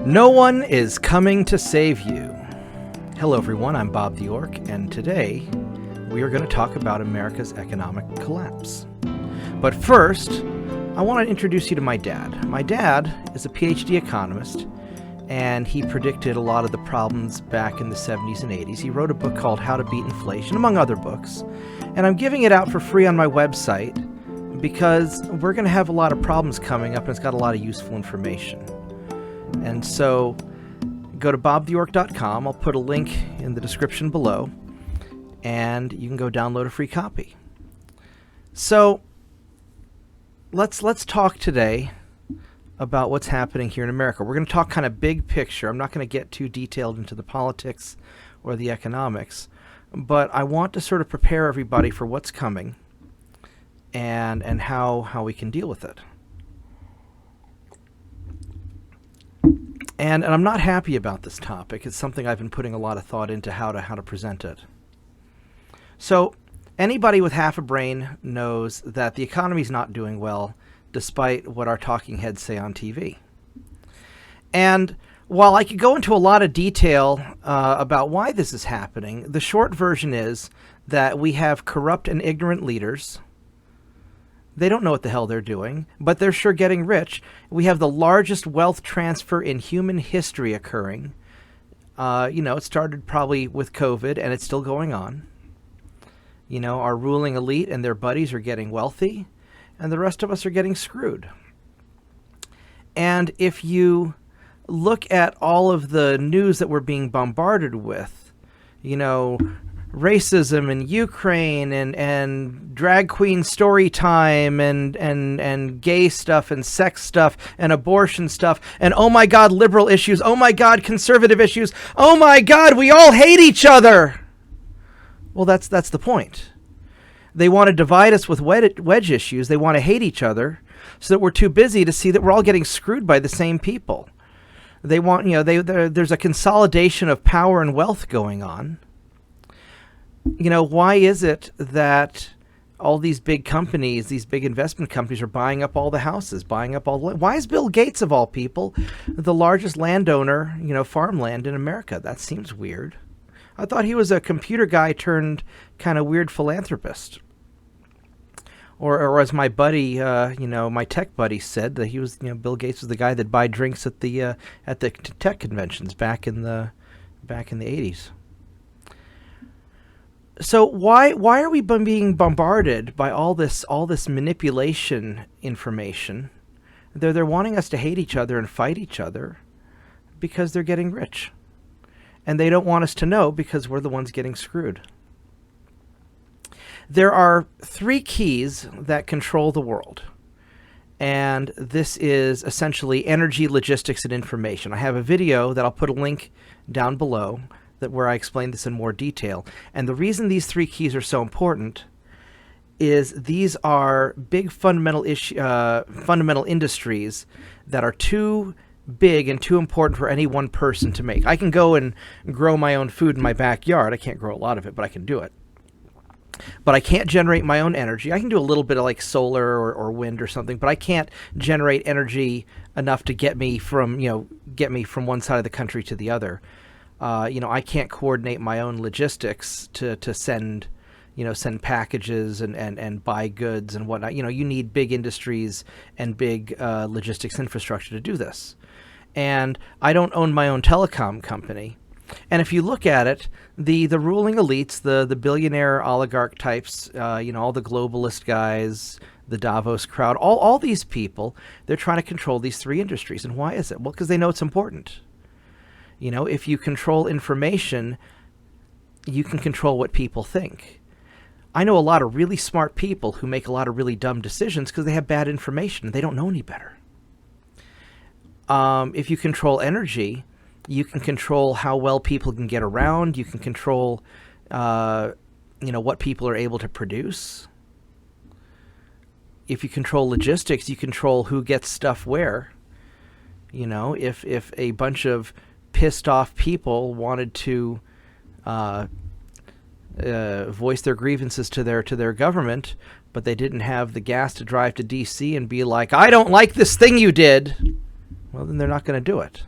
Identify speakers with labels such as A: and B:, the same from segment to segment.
A: No one is coming to save you. Hello everyone, I'm Bobtheorc, and today we are going to talk about America's economic collapse. But first, I want to introduce you to my dad. My dad is a PhD economist, and he predicted a lot of the problems back in the 70s and 80s. He wrote a book called How to Beat Inflation, among other books, and I'm giving it out for free on my website because we're going to have a lot of problems coming up, and it's got a lot of useful information. And so go to bobtheorc.com. I'll put a link in the description below, and you can go download a free copy. So let's talk today about what's happening here in America. We're going to talk kind of big picture. I'm not going to get too detailed into the politics or the economics, but I want to sort of prepare everybody for what's coming and how we can deal with it. And I'm not happy about this topic. It's something I've been putting a lot of thought into how to present it. So anybody with half a brain knows that the economy's not doing well, despite what our talking heads say on TV. And while I could go into a lot of detail about why this is happening, the short version is that we have corrupt and ignorant leaders. They don't know what the hell they're doing, but they're sure getting rich. We have the largest wealth transfer in human history occurring. It started probably with COVID, and it's still going on. Our ruling elite and their buddies are getting wealthy, and the rest of us are getting screwed. And if you look at all of the news that we're being bombarded with, racism in Ukraine and drag queen story time and gay stuff and sex stuff and abortion stuff and oh my God, liberal issues, oh my God, conservative issues, oh my God, we all hate each other. Well, that's the point. They want to divide us with wedge issues. They want to hate each other so that we're too busy to see that we're all getting screwed by the same people. They want, there's a consolidation of power and wealth going on. Why is it that all these big companies, these big investment companies are buying up all the houses, buying up all the land? Why is Bill Gates, of all people, the largest landowner, farmland in America? That seems weird. I thought he was a computer guy turned kind of weird philanthropist. Or as my buddy, my tech buddy said, that he was, Bill Gates was the guy that buy drinks at the tech conventions back in the 80s. So why are we being bombarded by all this manipulation information? They're wanting us to hate each other and fight each other because they're getting rich. And they don't want us to know because we're the ones getting screwed. There are 3 keys that control the world. And this is essentially energy, logistics, and information. I have a video that I'll put a link down below where I explain this in more detail. And the reason these 3 keys are so important is these are big fundamental industries that are too big and too important for any one person to make. I can go and grow my own food in my backyard. I can't grow a lot of it, but I can do it. But I can't generate my own energy. I can do a little bit of like solar or wind or something, but I can't generate energy enough to get me from one side of the country to the other. I can't coordinate my own logistics to send packages and buy goods and whatnot. You need big industries and big logistics infrastructure to do this. And I don't own my own telecom company. And if you look at it, the ruling elites, the billionaire oligarch types, all the globalist guys, the Davos crowd, all these people, they're trying to control these 3 industries. And why is it? Well, because they know it's important. If you control information, you can control what people think. I know a lot of really smart people who make a lot of really dumb decisions because they have bad information. They don't know any better. If you control energy, you can control how well people can get around. You can control, what people are able to produce. If you control logistics, you control who gets stuff where. If a bunch of pissed off people wanted to voice their grievances to their government, but they didn't have the gas to drive to DC and be like, I don't like this thing you did, well, then they're not going to do it.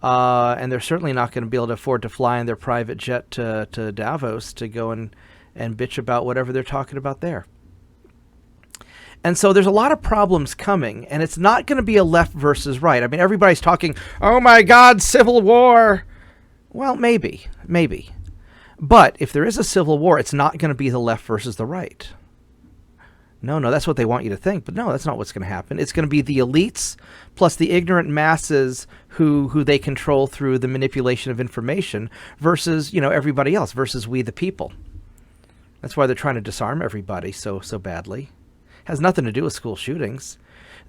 A: And they're certainly not going to be able to afford to fly in their private jet to Davos to go and bitch about whatever they're talking about there. And so there's a lot of problems coming, and it's not going to be a left versus right. I mean, everybody's talking, oh my God, civil war. Well, maybe. But if there is a civil war, it's not going to be the left versus the right. No, that's what they want you to think. But no, that's not what's going to happen. It's going to be the elites plus the ignorant masses who they control through the manipulation of information versus, everybody else, versus we the people. That's why they're trying to disarm everybody so badly. Has nothing to do with school shootings.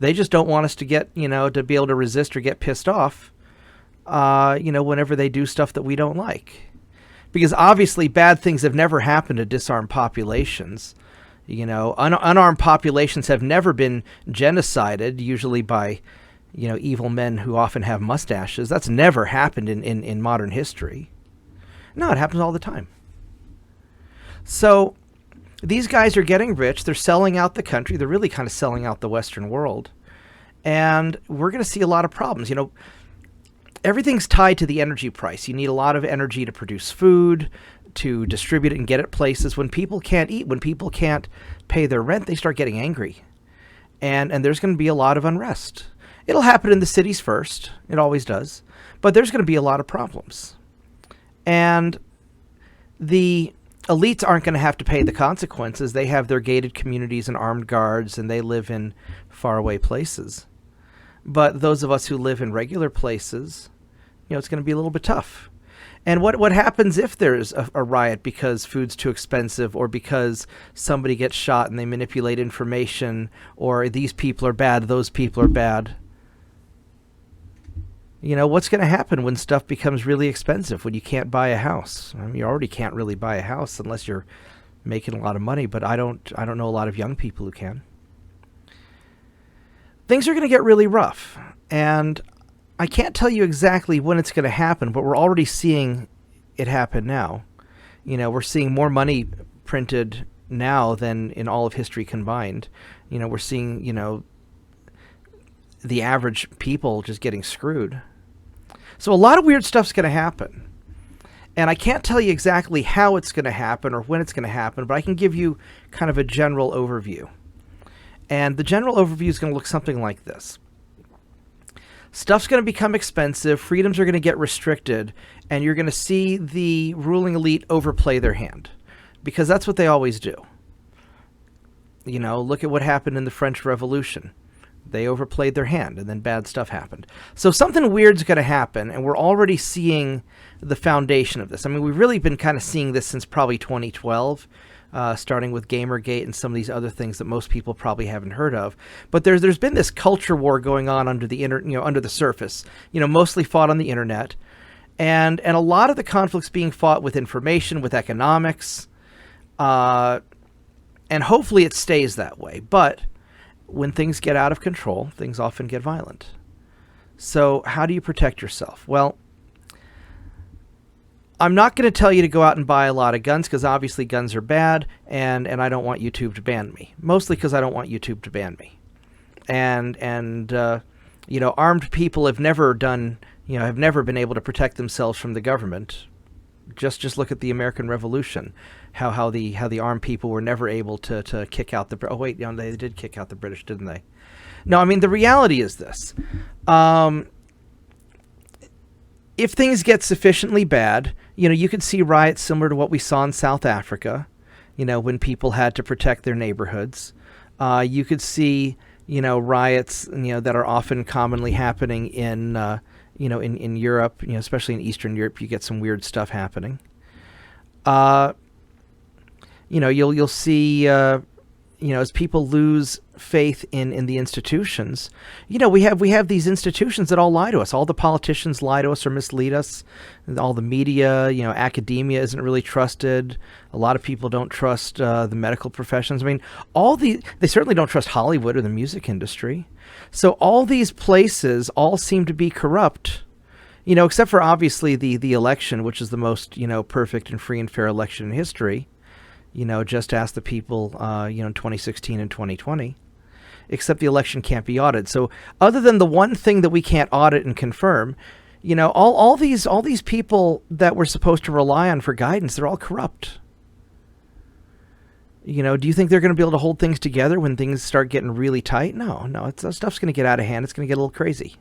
A: They just don't want us to get, to be able to resist or get pissed off, whenever they do stuff that we don't like. Because obviously bad things have never happened to disarmed populations. Unarmed populations have never been genocided, usually by, evil men who often have mustaches. That's never happened in modern history. No, it happens all the time. So these guys are getting rich. They're selling out the country. They're really kind of selling out the Western world. And we're going to see a lot of problems. Everything's tied to the energy price. You need a lot of energy to produce food, to distribute it and get it places. When people can't eat, when people can't pay their rent, they start getting angry. And there's going to be a lot of unrest. It'll happen in the cities first. It always does. But there's going to be a lot of problems. And the elites aren't going to have to pay the consequences. They have their gated communities and armed guards, and they live in faraway places. But those of us who live in regular places, it's going to be a little bit tough. And what happens if there's a riot because food's too expensive, or because somebody gets shot and they manipulate information, or these people are bad, those people are bad? What's going to happen when stuff becomes really expensive, when you can't buy a house? I mean, you already can't really buy a house unless you're making a lot of money, but I don't know a lot of young people who can. Things are going to get really rough, and I can't tell you exactly when it's going to happen, but we're already seeing it happen now. We're seeing more money printed now than in all of history combined. We're seeing, the average people just getting screwed. So a lot of weird stuff's going to happen. And I can't tell you exactly how it's going to happen or when it's going to happen, but I can give you kind of a general overview. And the general overview is going to look something like this. Stuff's going to become expensive, freedoms are going to get restricted, and you're going to see the ruling elite overplay their hand. Because that's what they always do. Look at what happened in the French Revolution. They overplayed their hand, and then bad stuff happened. So something weird's going to happen, and we're already seeing the foundation of this. I mean, we've really been kind of seeing this since probably 2012, starting with Gamergate and some of these other things that most people probably haven't heard of. But there's been this culture war going on under the under the surface. Mostly fought on the internet, and a lot of the conflicts being fought with information, with economics, and hopefully it stays that way. But when things get out of control, things often get violent. So how do you protect yourself? Well, I'm not going to tell you to go out and buy a lot of guns, because obviously guns are bad, and I don't want YouTube to ban me. Mostly because I don't want YouTube to ban me. And armed people have never done, have never been able to protect themselves from the government. Just look at the American Revolution, how the armed people were never able to kick out the. Oh wait, they did kick out the British, didn't they? No, I mean the reality is this: if things get sufficiently bad, you could see riots similar to what we saw in South Africa. When people had to protect their neighborhoods. You could see riots that are often commonly happening in in Europe, especially in Eastern Europe. You get some weird stuff happening. You'll see, as people lose faith in the institutions, we have these institutions that all lie to us. All the politicians lie to us or mislead us. All the media, academia isn't really trusted. A lot of people don't trust the medical professions. I mean, they certainly don't trust Hollywood or the music industry. So all these places all seem to be corrupt, except for obviously the election, which is the most, perfect and free and fair election in history. Just ask the people, in 2016 and 2020. Except the election can't be audited. So other than the one thing that we can't audit and confirm, You know, all these people that we're supposed to rely on for guidance, they're all corrupt. You know, do you think they're going to be able to hold things together when things start getting really tight? No, that stuff's going to get out of hand. It's going to get a little crazy.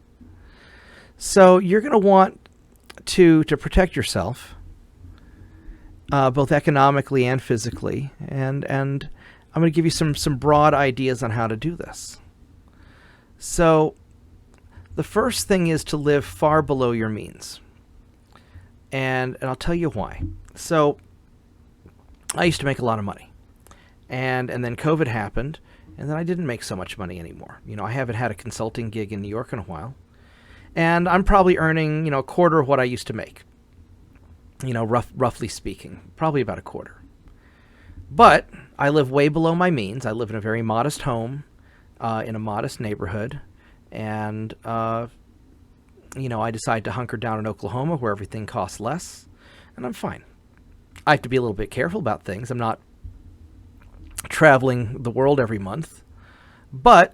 A: So you're going to want to protect yourself, both economically and physically. And I'm going to give you some broad ideas on how to do this. So the first thing is to live far below your means. And I'll tell you why. So I used to make a lot of money. And then COVID happened, and then I didn't make so much money anymore. You know, I haven't had a consulting gig in New York in a while. And I'm probably earning, you know, a quarter of what I used to make. You know, roughly speaking, probably about a quarter. But I live way below my means. I live in a very modest home, in a modest neighborhood. And, you know, I decide to hunker down in Oklahoma where everything costs less, and I'm fine. I have to be a little bit careful about things. I'm not traveling the world every month, but,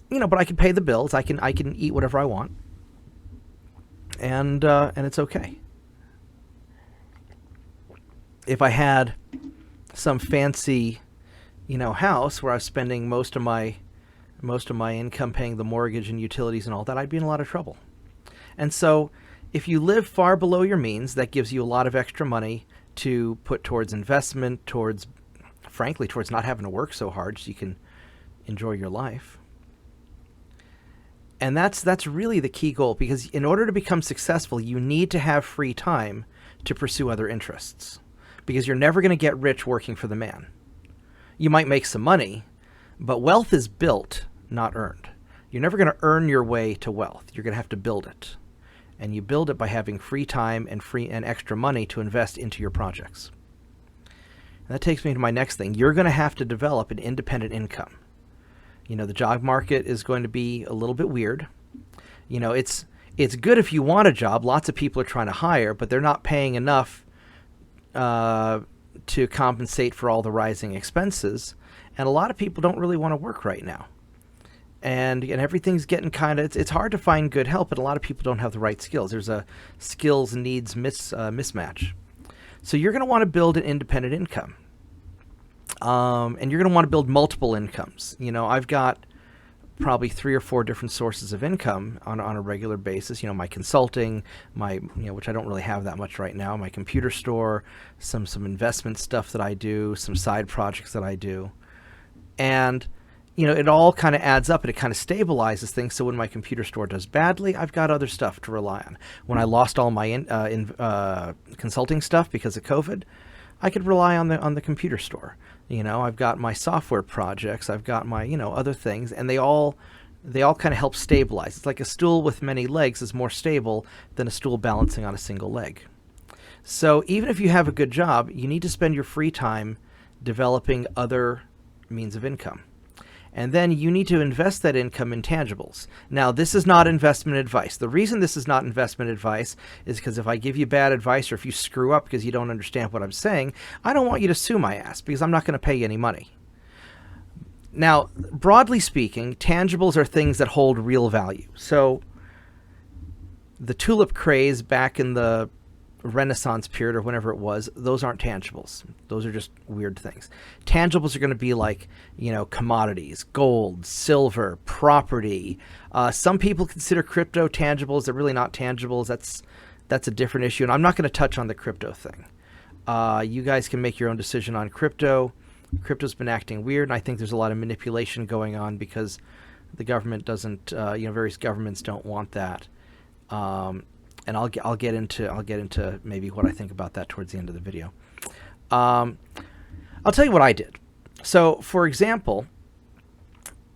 A: you know, but I can pay the bills. I can eat whatever I want, and it's okay. If I had some fancy, you know, house where I was spending most of my income paying the mortgage and utilities and all that, I'd be in a lot of trouble. And so if you live far below your means, that gives you a lot of extra money to put towards investment, frankly, towards not having to work so hard so you can enjoy your life. And that's really the key goal, because in order to become successful, you need to have free time to pursue other interests, because you're never going to get rich working for the man. You might make some money, but wealth is built, not earned. You're never going to earn your way to wealth. You're going to have to build it. And you build it by having free time and extra money to invest into your projects. And that takes me to my next thing. You're going to have to develop an independent income. You know, the job market is going to be a little bit weird. You know, it's good if you want a job. Lots of people are trying to hire, but they're not paying enough to compensate for all the rising expenses. And a lot of people don't really want to work right now. And everything's getting kind of, it's hard to find good help, and a lot of people don't have the right skills. There's a skills needs mismatch. So you're going to want to build an independent income. And you're going to want to build multiple incomes. You know, I've got probably 3 or 4 different sources of income on a regular basis. You know, my consulting, which I don't really have that much right now, my computer store, some investment stuff that I do, some side projects that I do. And, you know, it all kind of adds up and it kind of stabilizes things. So when my computer store does badly, I've got other stuff to rely on. When I lost all my consulting stuff because of COVID, I could rely on the computer store. You know, I've got my software projects, I've got my, you know, other things, and they all kind of help stabilize. It's like a stool with many legs is more stable than a stool balancing on a single leg. So even if you have a good job, you need to spend your free time developing other means of income. And then you need to invest that income in tangibles. Now, this is not investment advice. The reason this is not investment advice is because if I give you bad advice or if you screw up because you don't understand what I'm saying, I don't want you to sue my ass because I'm not going to pay you any money. Now, broadly speaking, tangibles are things that hold real value. So the tulip craze back in the Renaissance period or whenever it was, those aren't tangibles. Those are just weird things. Tangibles are going to be like, you know, commodities, gold, silver, property. Some people consider crypto tangibles. They're really not tangibles. That's a different issue, and I'm not going to touch on the crypto thing. You guys can make your own decision on crypto. Crypto's been acting weird, and I think there's a lot of manipulation going on because the government doesn't, various governments don't want that. And I'll get into maybe what I think about that towards the end of the video. I'll tell you what I did. So, for example,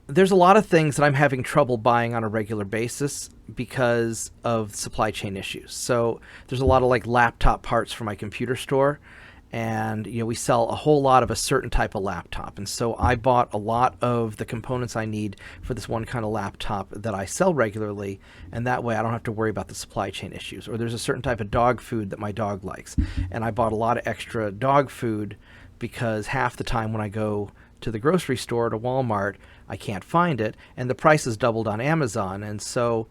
A: there's a lot of things that I'm having trouble buying on a regular basis because of supply chain issues. So there's a lot of like laptop parts for my computer store. And, you know, we sell a whole lot of a certain type of laptop. And so I bought a lot of the components I need for this one kind of laptop that I sell regularly. And that way I don't have to worry about the supply chain issues. Or there's a certain type of dog food that my dog likes. And I bought a lot of extra dog food because half the time when I go to the grocery store, to Walmart, I can't find it. And the price has doubled on Amazon. And so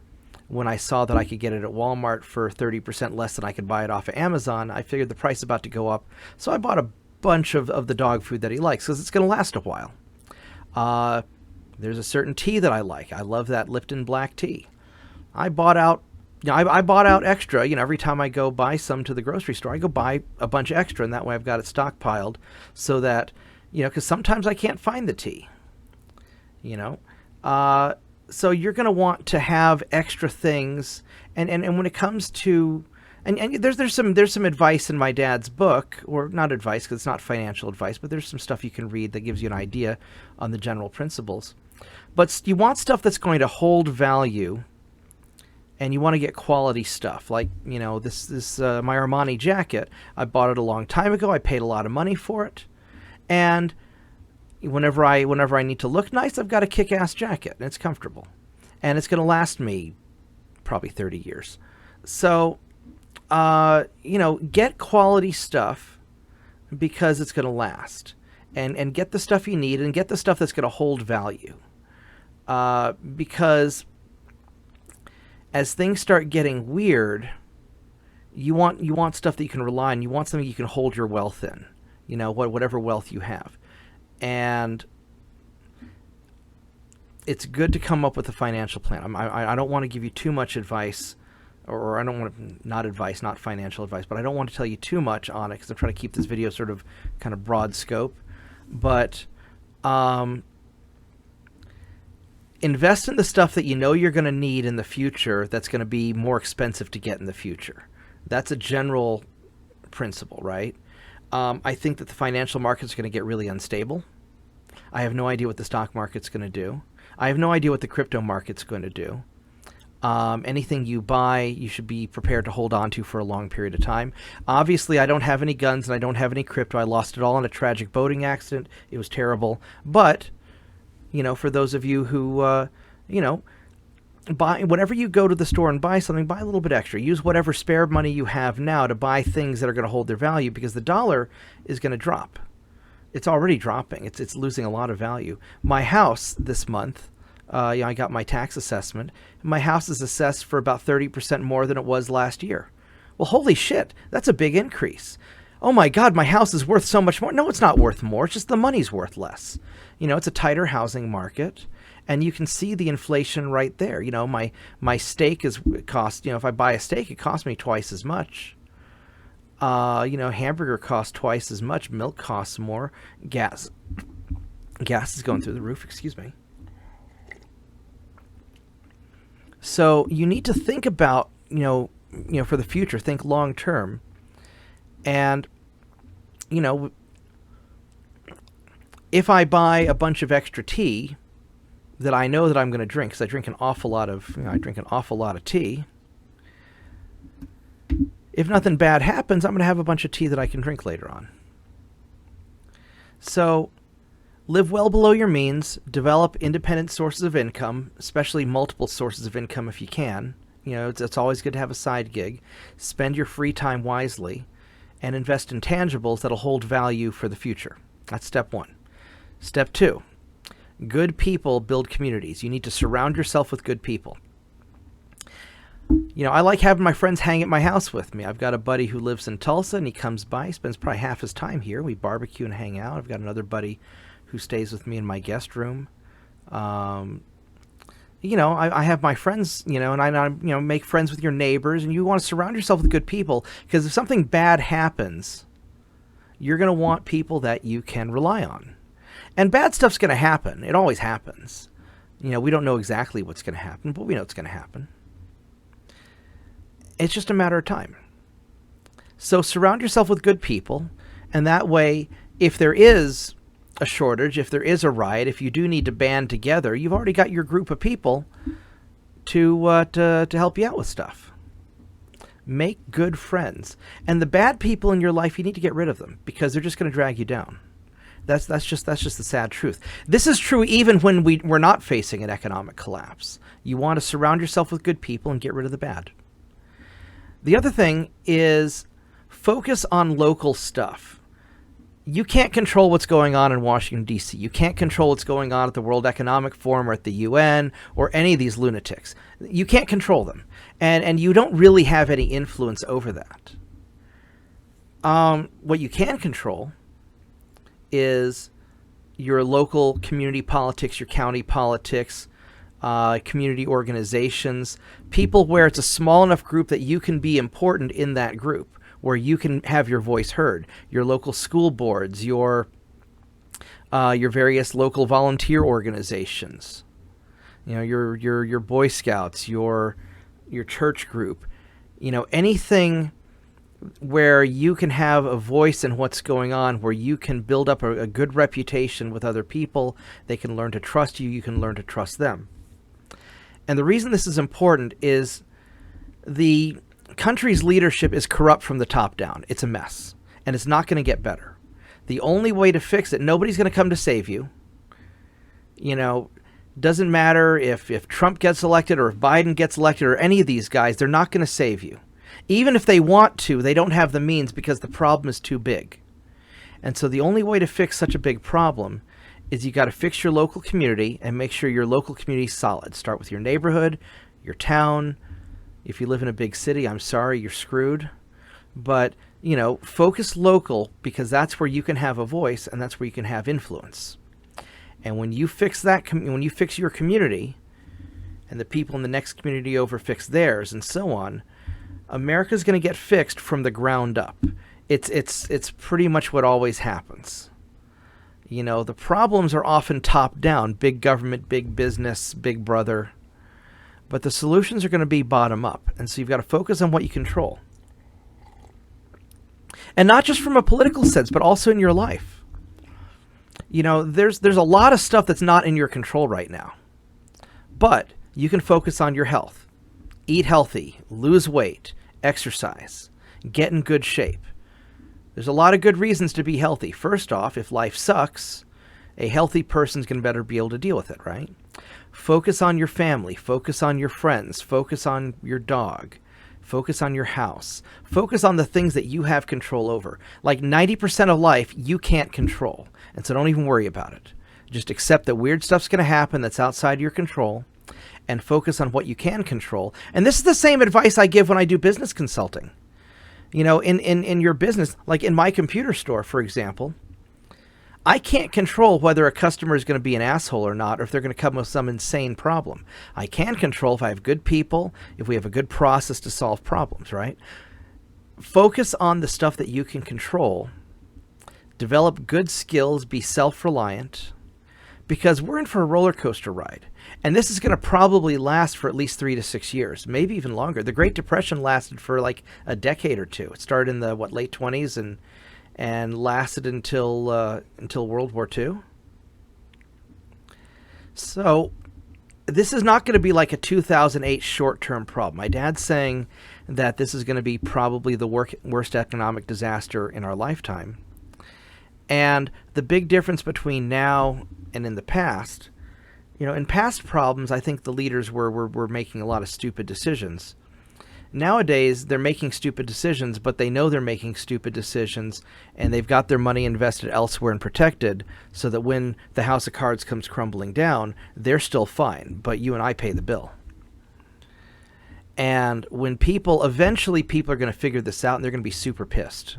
A: when I saw that I could get it at Walmart for 30% less than I could buy it off of Amazon, I figured the price is about to go up. So I bought a bunch of the dog food that he likes because it's going to last a while. There's a certain tea that I like. I love that Lipton black tea. I bought out, I bought out extra. Every time I go buy some to the grocery store, I go buy a bunch of extra, and that way I've got it stockpiled so that, because sometimes I can't find the tea. So you're going to want to have extra things, and when it comes to, and there's some advice in my dad's book, or not advice because it's not financial advice, but there's some stuff you can read that gives you an idea on the general principles. But you want stuff that's going to hold value, and you want to get quality stuff. Like, this my Armani jacket. I bought it a long time ago. I paid a lot of money for it, and whenever I need to look nice, I've got a kick-ass jacket, and it's comfortable, and it's going to last me probably 30 years. So, get quality stuff because it's going to last, and get the stuff you need, and get the stuff that's going to hold value. Because as things start getting weird, you want stuff that you can rely on. You want something you can hold your wealth in, whatever wealth you have. And it's good to come up with a financial plan. I don't want to give you too much advice, or I don't want to, not financial advice, but I don't want to tell you too much on it because I'm trying to keep this video sort of kind of broad scope. But invest in the stuff that you're going to need in the future that's going to be more expensive to get in the future. That's a general principle, right? I think that the financial market's going to get really unstable. I have no idea what the stock market's going to do. I have no idea what the crypto market's going to do. Anything you buy, you should be prepared to hold on to for a long period of time. Obviously, I don't have any guns and I don't have any crypto. I lost it all in a tragic boating accident. It was terrible. But, for those of you who, buy, whenever you go to the store and buy something, buy a little bit extra. Use whatever spare money you have now to buy things that are going to hold their value, because the dollar is going to drop. It's already dropping. It's losing a lot of value. My house this month, I got my tax assessment. My house is assessed for about 30% more than it was last year. Well, holy shit, that's a big increase. Oh my God, my house is worth so much more. No, it's not worth more. It's just the money's worth less. It's a tighter housing market. And you can see the inflation right there. My steak cost, if I buy a steak, it costs me twice as much. Hamburger costs twice as much. Milk costs more. Gas is going through the roof. Excuse me. So you need to think about, for the future, think long term. And, if I buy a bunch of extra tea that I know that I'm going to drink, because I drink an awful lot of tea. If nothing bad happens, I'm going to have a bunch of tea that I can drink later on. So, live well below your means. Develop independent sources of income, especially multiple sources of income if you can. It's always good to have a side gig. Spend your free time wisely, and invest in tangibles that'll hold value for the future. That's step one. Step two. Good people build communities. You need to surround yourself with good people. I like having my friends hang at my house with me. I've got a buddy who lives in Tulsa, and he comes by. He spends probably half his time here. We barbecue and hang out. I've got another buddy who stays with me in my guest room. I have my friends, and I make friends with your neighbors, and you want to surround yourself with good people, because if something bad happens, you're going to want people that you can rely on. And bad stuff's going to happen. It always happens. We don't know exactly what's going to happen, but we know it's going to happen. It's just a matter of time. So surround yourself with good people, and that way, if there is a shortage, if there is a riot, if you do need to band together, you've already got your group of people to help you out with stuff. Make good friends. And the bad people in your life, you need to get rid of them, because they're just going to drag you down. That's just the sad truth. This is true even when we're not facing an economic collapse. You want to surround yourself with good people and get rid of the bad. The other thing is focus on local stuff. You can't control what's going on in Washington, D.C. You can't control what's going on at the World Economic Forum or at the UN or any of these lunatics. You can't control them. And you don't really have any influence over that. What you can control is your local community politics, your county politics, community organizations, people where it's a small enough group that you can be important in that group, where you can have your voice heard. Your local school boards, your various local volunteer organizations, your Boy Scouts, your church group, anything where you can have a voice in what's going on, where you can build up a good reputation with other people. They can learn to trust you. You can learn to trust them. And the reason this is important is the country's leadership is corrupt from the top down. It's a mess, and it's not going to get better. The only way to fix it, nobody's going to come to save you. Doesn't matter if Trump gets elected or if Biden gets elected or any of these guys, they're not going to save you. Even if they want to, they don't have the means because the problem is too big. And so the only way to fix such a big problem is you got to fix your local community and make sure your local community is solid. Start with your neighborhood, your town. If you live in a big city, I'm sorry, you're screwed. But, focus local, because that's where you can have a voice and that's where you can have influence. And when you fix when you fix your community and the people in the next community over fix theirs and so on, America's going to get fixed from the ground up. It's pretty much what always happens. The problems are often top down, big government, big business, big brother. But the solutions are going to be bottom up. And so you've got to focus on what you control. And not just from a political sense, but also in your life. There's a lot of stuff that's not in your control right now. But you can focus on your health. Eat healthy, lose weight, exercise, get in good shape. There's a lot of good reasons to be healthy. First off, if life sucks, a healthy person's going to better be able to deal with it, right? Focus on your family. Focus on your friends. Focus on your dog. Focus on your house. Focus on the things that you have control over. Like 90% of life, you can't control. And so don't even worry about it. Just accept that weird stuff's going to happen that's outside your control and focus on what you can control. And this is the same advice I give when I do business consulting. In your business, like in my computer store, for example, I can't control whether a customer is going to be an asshole or not, or if they're going to come with some insane problem. I can control if I have good people, if we have a good process to solve problems, right? Focus on the stuff that you can control. Develop good skills, be self-reliant, because we're in for a roller coaster ride. And this is going to probably last for at least 3 to 6 years, maybe even longer. The Great Depression lasted for like a decade or two. It started in the late 20s and lasted until World War II. So this is not going to be like a 2008 short-term problem. My dad's saying that this is going to be probably the worst economic disaster in our lifetime. And the big difference between now and in the past, in past problems, I think the leaders were making a lot of stupid decisions. Nowadays, they're making stupid decisions, but they know they're making stupid decisions, and they've got their money invested elsewhere and protected so that when the house of cards comes crumbling down, they're still fine, but you and I pay the bill. And when eventually people are going to figure this out, and they're going to be super pissed.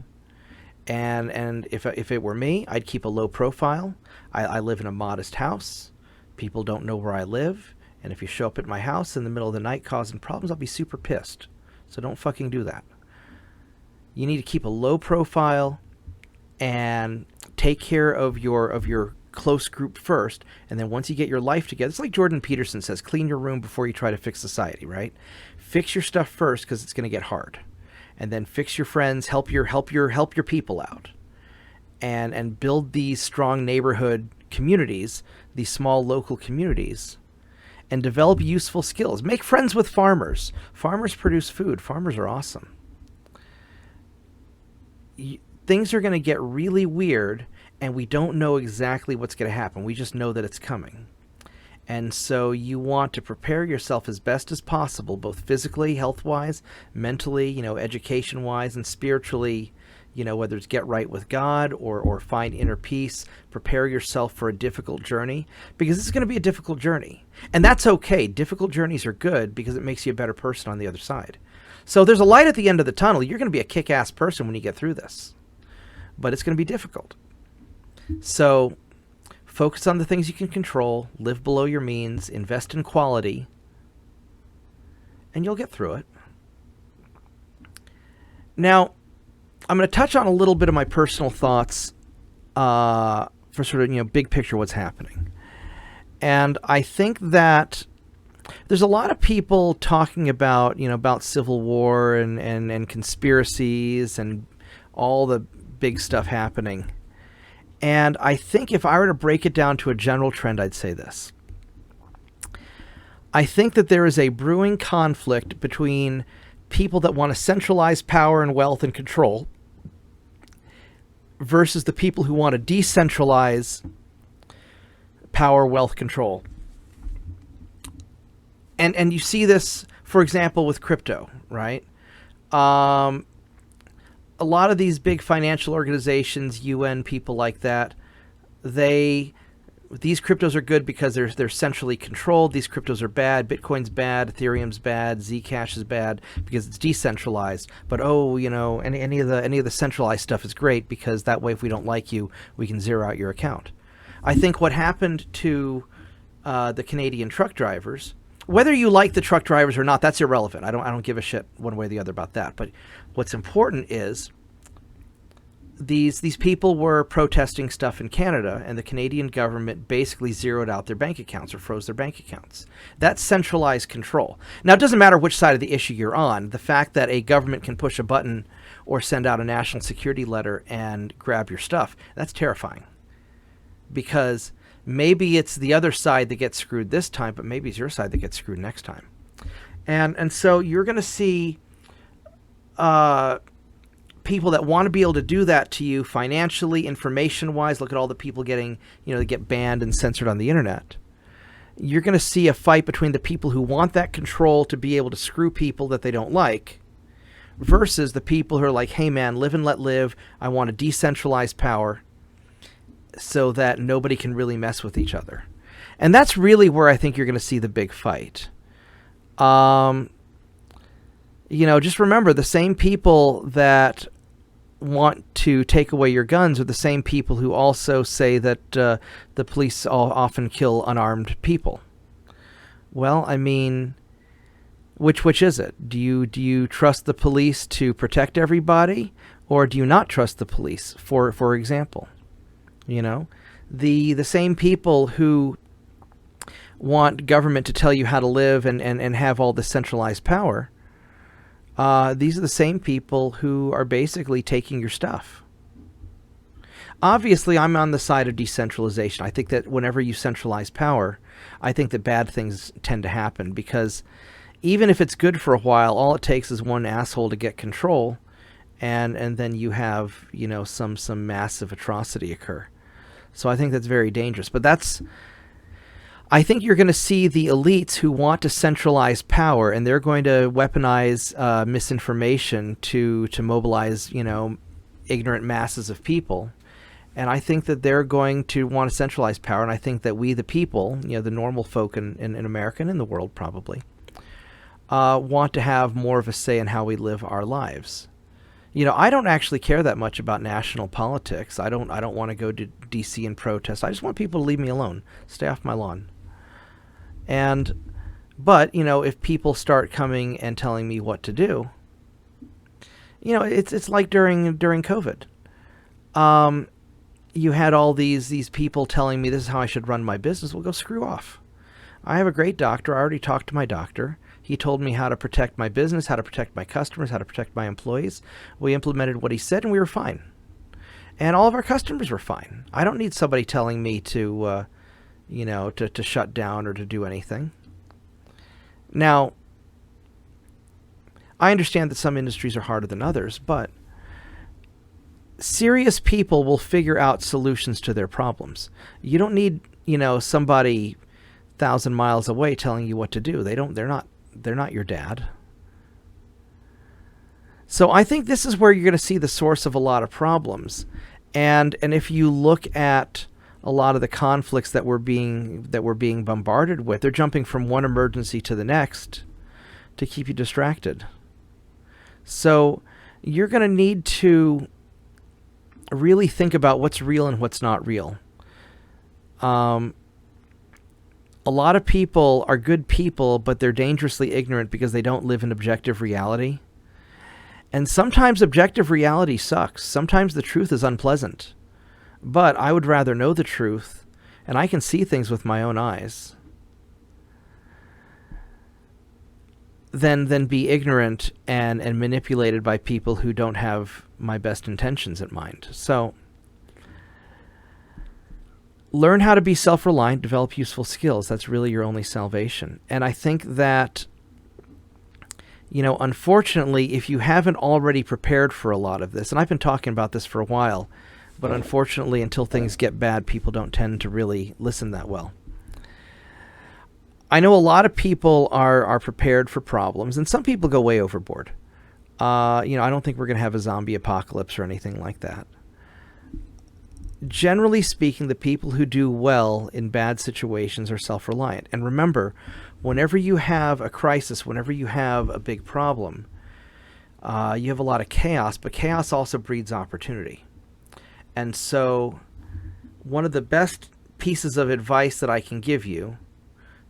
A: And if it were me, I'd keep a low profile. I live in a modest house. People don't know where I live. And if you show up at my house in the middle of the night causing problems, I'll be super pissed. So don't fucking do that. You need to keep a low profile and take care of your close group first. And then once you get your life together, it's like Jordan Peterson says, clean your room before you try to fix society, right? Fix your stuff first because it's going to get hard. And then fix your friends, help your people out. And build these strong neighborhood communities, these small local communities, and develop useful skills. Make friends with farmers. Farmers produce food. Farmers are awesome. Things are going to get really weird, and we don't know exactly what's going to happen. We just know that it's coming. And so you want to prepare yourself as best as possible, both physically, health-wise, mentally, education-wise, and spiritually, whether it's get right with God or find inner peace, prepare yourself for a difficult journey, because it's going to be a difficult journey. And that's okay. Difficult journeys are good because it makes you a better person on the other side. So there's a light at the end of the tunnel. You're going to be a kick-ass person when you get through this. But it's going to be difficult. So focus on the things you can control, live below your means, invest in quality, and you'll get through it. Now, I'm going to touch on a little bit of my personal thoughts for sort of, big picture what's happening. And I think that there's a lot of people talking about, about civil war and conspiracies and all the big stuff happening. And I think if I were to break it down to a general trend, I'd say this. I think that there is a brewing conflict between people that want to centralize power and wealth and control versus the people who want to decentralize power, wealth, control. And you see this, for example, with crypto, right? A lot of these big financial organizations, UN, people like that, these cryptos are good because they're centrally controlled. These cryptos are bad. Bitcoin's bad. Ethereum's bad. Zcash is bad because it's decentralized. But any of the centralized stuff is great because that way, if we don't like you, we can zero out your account. I think what happened to the Canadian truck drivers, whether you like the truck drivers or not, that's irrelevant. I don't give a shit one way or the other about that. But what's important is these people were protesting stuff in Canada, and the Canadian government basically zeroed out their bank accounts or froze their bank accounts. That's centralized control. Now, it doesn't matter which side of the issue you're on. The fact that a government can push a button or send out a national security letter and grab your stuff, that's terrifying. Because maybe it's the other side that gets screwed this time, but maybe it's your side that gets screwed next time. And so you're going to see people that want to be able to do that to you financially, information-wise. Look at all the people getting, they get banned and censored on the internet. You're going to see a fight between the people who want that control to be able to screw people that they don't like versus the people who are like, hey man, live and let live. I want to decentralize power so that nobody can really mess with each other. And that's really where I think you're going to see the big fight. Just remember, the same people that want to take away your guns are the same people who also say that the police often kill unarmed people. Well, I mean, which is it? Do you trust the police to protect everybody, or do you not trust the police? For example, the same people who want government to tell you how to live and have all this centralized power. These are the same people who are basically taking your stuff. Obviously, I'm on the side of decentralization. I think that whenever you centralize power, I think that bad things tend to happen because even if it's good for a while, all it takes is one asshole to get control, and then you have some massive atrocity occur. So I think that's very dangerous. But I think you're going to see the elites who want to centralize power, and they're going to weaponize misinformation to mobilize, ignorant masses of people. And I think that they're going to want to centralize power, and I think that we, the people, the normal folk in America and in the world probably, want to have more of a say in how we live our lives. I don't actually care that much about national politics. I don't want to go to D.C. and protest. I just want people to leave me alone, stay off my lawn. But if people start coming and telling me what to do, it's like during COVID. You had all these people telling me this is how I should run my business. Well, go screw off. I have a great doctor. I already talked to my doctor. He told me how to protect my business, how to protect my customers, how to protect my employees. We implemented what he said, and we were fine. And all of our customers were fine. I don't need somebody telling me to shut down or to do anything. Now, I understand that some industries are harder than others, but serious people will figure out solutions to their problems. You don't need, somebody 1,000 miles away telling you what to do. They're not your dad. So I think this is where you're going to see the source of a lot of problems. And if you look at a lot of the conflicts that we're being bombarded with, they're jumping from one emergency to the next to keep you distracted. So you're going to need to really think about what's real and what's not real. A lot of people are good people, but they're dangerously ignorant because they don't live in objective reality. And sometimes objective reality sucks. Sometimes the truth is unpleasant. But I would rather know the truth, and I can see things with my own eyes, than be ignorant and manipulated by people who don't have my best intentions in mind. So learn how to be self-reliant, develop useful skills. That's really your only salvation. And I think that, unfortunately, if you haven't already prepared for a lot of this, and I've been talking about this for a while, but unfortunately, until things get bad, people don't tend to really listen that well. I know a lot of people are prepared for problems, and some people go way overboard. I don't think we're going to have a zombie apocalypse or anything like that. Generally speaking, the people who do well in bad situations are self-reliant. And remember, whenever you have a crisis, whenever you have a big problem, you have a lot of chaos, but chaos also breeds opportunity. And so one of the best pieces of advice that I can give you,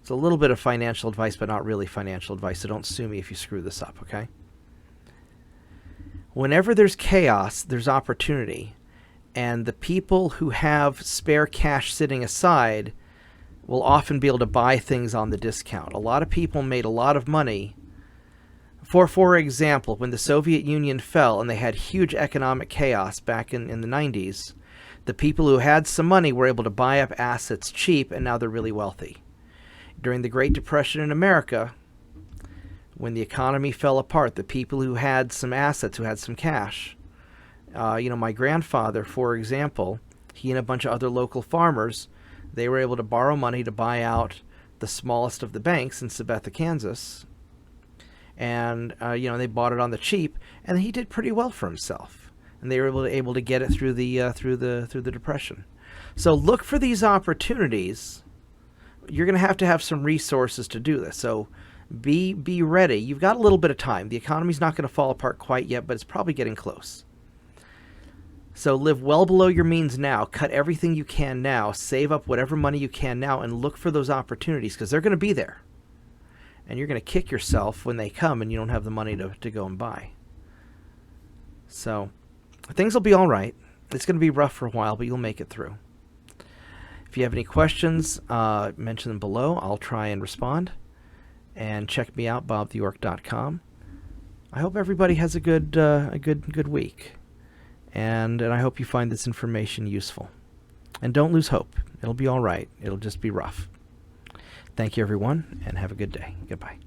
A: it's a little bit of financial advice, but not really financial advice, so don't sue me if you screw this up, okay? Whenever there's chaos, there's opportunity. And the people who have spare cash sitting aside will often be able to buy things on the discount. A lot of people made a lot of money. For example, when the Soviet Union fell and they had huge economic chaos back in the 90s, the people who had some money were able to buy up assets cheap, and now they're really wealthy. During the Great Depression in America, when the economy fell apart, the people who had some assets, who had some cash, my grandfather, for example, he and a bunch of other local farmers, they were able to borrow money to buy out the smallest of the banks in Sabetha, Kansas. And, they bought it on the cheap, and he did pretty well for himself. And they were able to get it through the Depression. So look for these opportunities. You're going to have some resources to do this. So be ready. You've got a little bit of time. The economy's not going to fall apart quite yet, but it's probably getting close. So live well below your means now. Cut everything you can now. Save up whatever money you can now, and look for those opportunities, because they're going to be there. And you're going to kick yourself when they come and you don't have the money to go and buy. So things will be all right. It's going to be rough for a while, but you'll make it through. If you have any questions, mention them below. I'll try and respond. And check me out, Bobtheorc.com. I hope everybody has a good week. And I hope you find this information useful. And don't lose hope. It'll be all right. It'll just be rough. Thank you, everyone, and have a good day. Goodbye.